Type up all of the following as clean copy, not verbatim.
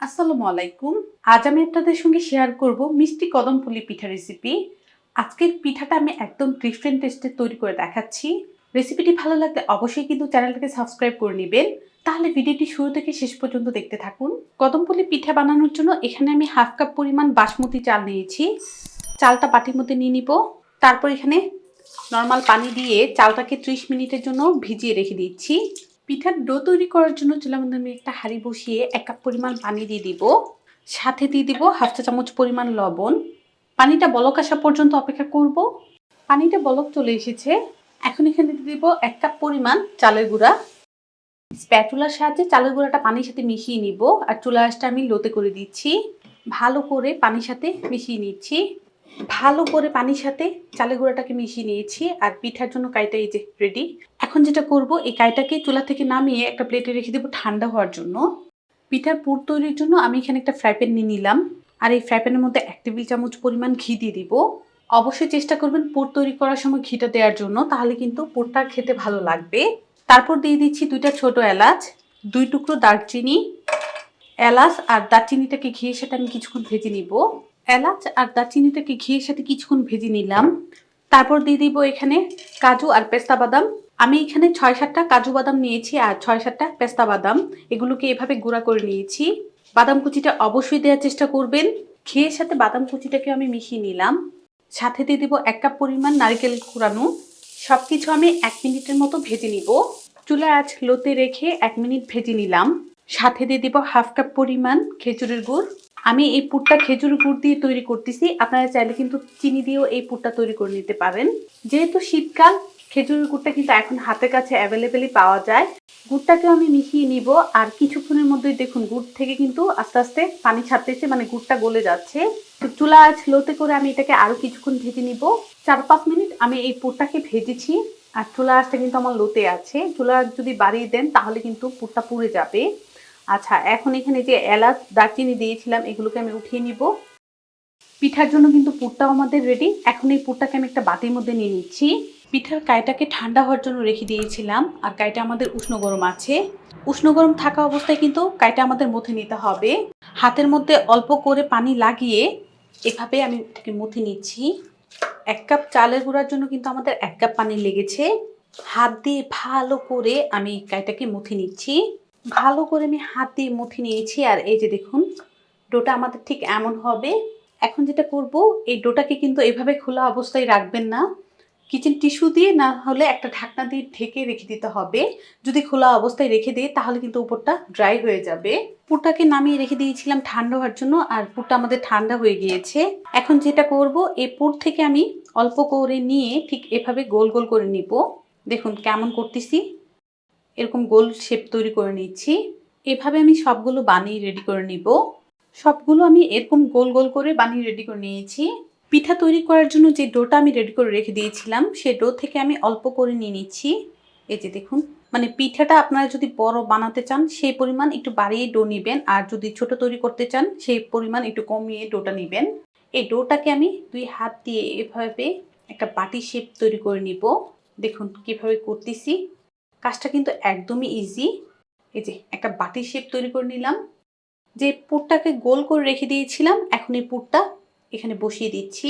আসসালামু আলাইকুম। আজ আমি আপনাদের সঙ্গে শেয়ার করব মিষ্টি কদম পুলি পিঠা রেসিপি। আজকের পিঠাটা আমি একদম ডিফারেন্ট টেস্টে তৈরি করে দেখাচ্ছি। রেসিপিটি ভালো লাগলে অবশ্যই কিন্তু চ্যানেলটাকে সাবস্ক্রাইব করে নেবেন। তাহলে ভিডিওটি শুরু থেকে শেষ পর্যন্ত দেখতে থাকুন। কদম পুলি পিঠা বানানোর জন্য এখানে আমি হাফ কাপ পরিমাণ বাসমতি চাল নিয়েছি। চালটা বাটির মধ্যে নিয়ে নিব। তারপর এখানে নর্মাল পানি দিয়ে চালটাকে 30 মিনিটের জন্য ভিজিয়ে রেখে দিচ্ছি। পিঠার ডো তৈরি করার জন্য চুলার মধ্যে আমি একটা হাঁড়ি বসিয়ে 1 কাপ পরিমাণ পানি দিয়ে দিব। সাথে দিয়ে দিব হাফ চা চামচ পরিমাণ লবণ। পানিটা বলক আসা পর্যন্ত অপেক্ষা করব। পানিটা বলক চলে এসেছে। এখন এখানে দিয়ে দিব 1 কাপ পরিমাণ চালের গুঁড়া। স্প্যাটুলার সাহায্যে চালের গুঁড়াটা পানির সাথে মিশিয়ে নিব আর চুলার আঁচটা আমি লোতে করে দিচ্ছি। ভালো করে পানির সাথে মিশিয়ে নিচ্ছি। ভালো করে পানির সাথে চালের গুঁড়াটাকে মিশিয়ে নিয়েছি আর পিঠার জন্য কাইটা এই যে রেডি। এখন যেটা করব এই কাইটাকে চুলা থেকে নামিয়ে একটা প্লেটে রেখে দেবো ঠান্ডা হওয়ার জন্য। পিঠার পুর তৈরির জন্য আমি এখানে একটা ফ্রাই প্যান নিয়ে নিলাম আর এই ফ্রাই প্যানের মধ্যে 1 টেবিল চামচ পরিমাণ ঘি দিয়ে দিব। অবশ্যই চেষ্টা করবেন পুর তৈরি করার সময় ঘিটা দেওয়ার জন্য, তাহলে কিন্তু পুরটা খেতে ভালো লাগবে। তারপর দিয়ে দিচ্ছি 2টা ছোট এলাচ, 2 টুকরো দারচিনি। এলাচ আর দারচিনিটাকে ঘিয়ের সাথে আমি কিছুক্ষণ ভেজে নিব। এলাচ আর দারচিনিটাকে ঘিয়ের সাথে কিছুক্ষণ ভেজে নিলাম। তারপর দিয়ে দিব এখানে কাজু আর পেস্তা বাদাম। আমি এখানে 6-7টা কাজু বাদাম নিয়েছি আর 6-7টা পেস্তা বাদাম। এগুলোকে এভাবে গুঁড়া করে নিয়েছি। বাদাম কুচিটা অবশ্যই দেওয়ার চেষ্টা করবেন। ঘিয়ের সাথে বাদাম কুচিটাকে আমি মিশিয়ে নিলাম। সাথে দিয়ে দিব 1 কাপ পরিমাণ নারকেল কুড়ানো। সবকিছু আমি 1 মিনিটের মতো ভেজে নিব। চুলার আঁচ লোতে রেখে 1 মিনিট ভেজে নিলাম। সাথে দিয়ে দিব হাফ কাপ পরিমাণ খেজুরের গুড়। আমি এই পুরটা খেজুরের গুড় দিয়ে তৈরি করতেছি। আপনারা চাইলে কিন্তু চিনি দিয়েও এই পুরটা তৈরি করে নিতে পারেন। যেহেতু শীতকাল, খেজুরের গুড়টা কিন্তু এখন হাতের কাছে অ্যাভেলেবেলই পাওয়া যায়। গুড়টাকেও আমি মিশিয়ে নিব আর কিছুক্ষণের মধ্যেই দেখুন গুড় থেকে কিন্তু আস্তে আস্তে পানি ছাড়তেছে, মানে গুড়টা গলে যাচ্ছে। তো চুলা আঁচ লোতে করে আমি এটাকে আরো কিছুক্ষণ ভেজে নিব। 4-5 মিনিট আমি এই পুরটাকে ভেজেছি আর চুলা আঁচটা কিন্তু আমার লোতে আছে। চুলা আঁচ যদি বাড়িয়ে দেন তাহলে কিন্তু পুরটা পুড়ে যাবে। আচ্ছা, এখন এখানে যে এলাচ দারচিনি দিয়েছিলাম এগুলোকে আমি উঠিয়ে নিব। পিঠার জন্য কিন্তু পুরটাও আমাদের রেডি। এখন এই পুরটাকে আমি একটা বাটির মধ্যে নিয়ে নিচ্ছি। পিঠার কাইটাকে ঠান্ডা হওয়ার জন্য রেখে দিয়েছিলাম আর কাইটা আমাদের উষ্ণ গরম আছে। উষ্ণ গরম থাকা অবস্থায় কিন্তু কাইটা আমাদের মথে নিতে হবে। হাতের মধ্যে অল্প করে পানি লাগিয়ে এভাবে আমি এটাকে মথে নিচ্ছি। 1 কাপ চালের গুঁড়ার জন্য কিন্তু আমাদের 1 কাপ পানি লেগেছে। হাত দিয়ে ভালো করে আমি কাইটাকে মথে নিচ্ছি। ভালো করে আমি হাত দিয়ে মথে নিয়েছি আর এই যে দেখুন ডোটা আমাদের ঠিক এমন হবে। এখন যেটা করব, এই ডোটাকে কিন্তু এভাবে খোলা অবস্থায় রাখবেন না। কিচেন টিস্যু দিয়ে না হলে একটা ঢাকনা দিয়ে ঢেকে রেখে দিতে হবে। যদি খোলা অবস্থায় রেখে দিই তাহলে কিন্তু উপরটা ড্রাই হয়ে যাবে। পুরটাকে নামিয়ে রেখে দিয়েছিলাম ঠান্ডা হওয়ার জন্য আর পুরটা আমাদের ঠান্ডা হয়ে গিয়েছে। এখন যেটা করব, এই পুর থেকে আমি অল্প করে নিয়ে ঠিক এভাবে গোল গোল করে নিব। দেখুন কেমন করতেছি, এরকম গোল শেপ তৈরি করে নিচ্ছি। এভাবে আমি সবগুলো বানিয়ে রেডি করে নিব। সবগুলো আমি এরকম গোল গোল করে বানিয়ে রেডি করে নিয়েছি। পিঠা তৈরি করার জন্য যে ডোটা আমি রেডি করে রেখে দিয়েছিলাম সেই ডো থেকে আমি অল্প করে নিয়ে নিচ্ছি। এই যে দেখুন, মানে পিঠাটা আপনারা যদি বড় বানাতে চান সেই পরিমাণ একটু বাড়িয়ে ডো নেবেন আর যদি ছোট তৈরি করতে চান সেই পরিমাণ একটু কমিয়ে ডোটা নেবেন। এই ডোটাকে আমি 2 হাত দিয়ে এভাবে একটা বাটি শেপ তৈরি করে নিব। দেখুন কিভাবে করতেছি। কাজটা কিন্তু একদমই ইজি। এই যে একটা বাটি শেপ তৈরি করে নিলাম। যে পুরটাকে গোল করে রেখে দিয়েছিলাম এখন এই পুরটা এখানে বসিয়ে দিচ্ছি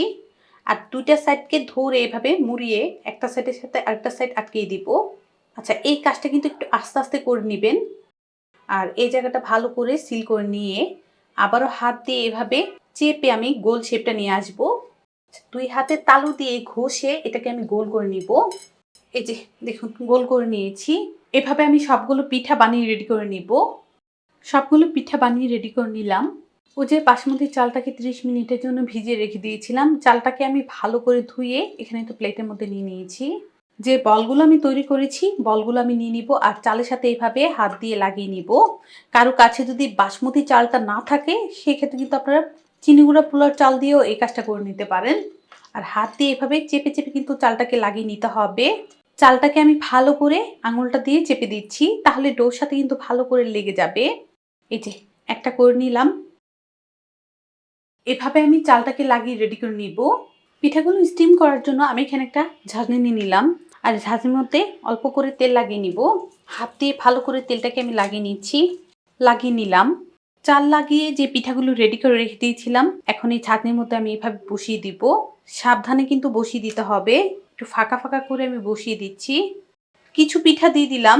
আর 2টা সাইডকে ধরে এভাবে মুড়িয়ে একটা সাইডের সাথে আরেকটা সাইড আটকিয়ে দিব। আচ্ছা, এই কাজটা কিন্তু একটু আস্তে আস্তে করে নেবেন আর এই জায়গাটা ভালো করে সিল করে নিয়ে আবারও হাত দিয়ে এভাবে চেপে আমি গোল শেপটা নিয়ে আসবো। 2 হাতের তালু দিয়ে ঘষে এটাকে আমি গোল করে নিব। এই যে দেখুন গোল করে নিয়েছি। এভাবে আমি সবগুলো পিঠা বানিয়ে রেডি করে নিব। সবগুলো পিঠা বানিয়ে রেডি করে নিলাম। ও যে বাসমতি চালটাকে 30 মিনিটের জন্য ভিজিয়ে রেখে দিয়েছিলাম, চালটাকে আমি ভালো করে ধুয়ে এখানে একটা প্লেটের মধ্যে নিয়ে নিয়েছি। যে বলগুলো আমি তৈরি করেছি বলগুলো আমি নিয়ে নিব আর চালের সাথে এভাবে হাত দিয়ে লাগিয়ে নিব। কারো কাছে যদি বাসমতি চালটা না থাকে সেক্ষেত্রে কিন্তু আপনারা চিনি গুঁড়া পোলার চাল দিয়েও এই কাজটা করে নিতে পারেন। আর হাত দিয়ে এভাবে চেপে চেপে কিন্তু চালটাকে লাগিয়ে নিতে হবে। চালটাকে আমি ভালো করে আঙুলটা দিয়ে চেপে দিচ্ছি, তাহলে ডোর সাথে কিন্তু ভালো করে লেগে যাবে। এই যে একটা করে নিলাম। এভাবে আমি চালটাকে লাগিয়ে রেডি করে নিব। পিঠাগুলো স্টিম করার জন্য আমি এখানে একটা ঝাঁঝনি নিয়ে নিলাম আর ঝাঁঝনির মধ্যে অল্প করে তেল লাগিয়ে নিব। হাত দিয়ে ভালো করে তেলটাকে আমি লাগিয়ে নিচ্ছি, লাগিয়ে নিলাম। চাল লাগিয়ে যে পিঠাগুলো রেডি করে রেখে দিয়েছিলাম, এখন এই ছাঁকনির মধ্যে আমি এভাবে বসিয়ে দিব। সাবধানে কিন্তু বসিয়ে দিতে হবে, একটু ফাঁকা ফাঁকা করে আমি বসিয়ে দিচ্ছি। কিছু পিঠা দিয়ে দিলাম।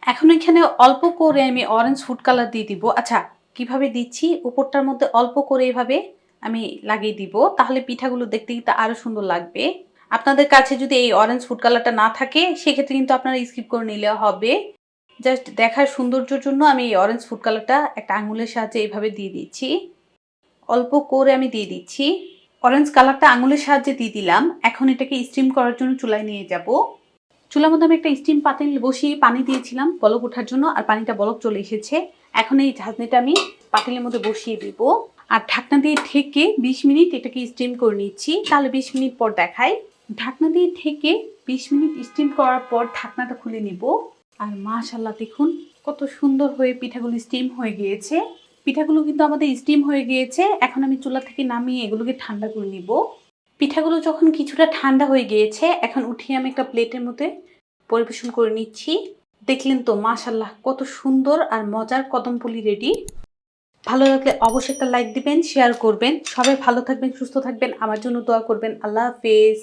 এখন এখানে অল্প করে আমি অরেঞ্জ ফুড কালার দিয়ে দিব। আচ্ছা, কিভাবে দিচ্ছি, উপরটার মধ্যে অল্প করে এভাবে আমি লাগিয়ে দিব, তাহলে পিঠাগুলো দেখতে কিন্তু আরো সুন্দর লাগবে। আপনাদের কাছে যদি এই অরেঞ্জ ফুড কালারটা না থাকে, সেক্ষেত্রে কিন্তু আপনারা স্কিপ করে নিলেও হবে। জাস্ট দেখার সৌন্দর্যের জন্য আমি এই অরেঞ্জ ফুড কালারটা একটা আঙুলের সাহায্যে এইভাবে দিয়ে দিচ্ছি। অল্প করে আমি দিয়ে দিচ্ছি। অরেঞ্জ কালারটা আঙুলের সাহায্যে দিয়ে দিলাম। এখন এটাকে স্টিম করার জন্য চুলায় নিয়ে যাব। চুলার মধ্যে আমি একটা স্টিম পাতিল বসিয়ে পানি দিয়েছিলাম বলক ওঠার জন্য, আর পানিটা বলক চলে এসেছে। এখন এই ঝাঁঝনিটা আমি পাতিলের মধ্যে বসিয়ে দিব, আর ঢাকনা দিয়ে ঢেকে 20 মিনিট এটাকে স্টিম করে নিচ্ছি। তাহলে 20 মিনিট পর দেখাই। ঢাকনা দিয়ে ঢেকে 20 মিনিট স্টিম করার পর ঢাকনাটা খুলে নিব। আর মাশাআল্লাহ, দেখুন কত সুন্দর হয়ে পিঠাগুলো স্টিম হয়ে গিয়েছে। পিঠাগুলো কিন্তু আমাদের স্টিম হয়ে গিয়েছে। এখন আমি চুলা থেকে নামিয়ে এগুলোকে ঠান্ডা করে নিব। পিঠাগুলো যখন কিছুটা ঠান্ডা হয়ে গিয়েছে, এখন উঠিয়ে আমি একটা প্লেটের মধ্যে পরিবেশন করে নিচ্ছি। দেখলেন তো মাশাআল্লাহ, কত সুন্দর আর মজার কদম পুলি রেডি। ভালো লাগলে অবশ্যই একটা লাইক দিবেন, শেয়ার করবেন। সবাই ভালো থাকবেন, সুস্থ থাকবেন, আমার জন্য দোয়া করবেন। আল্লাহ হাফেজ।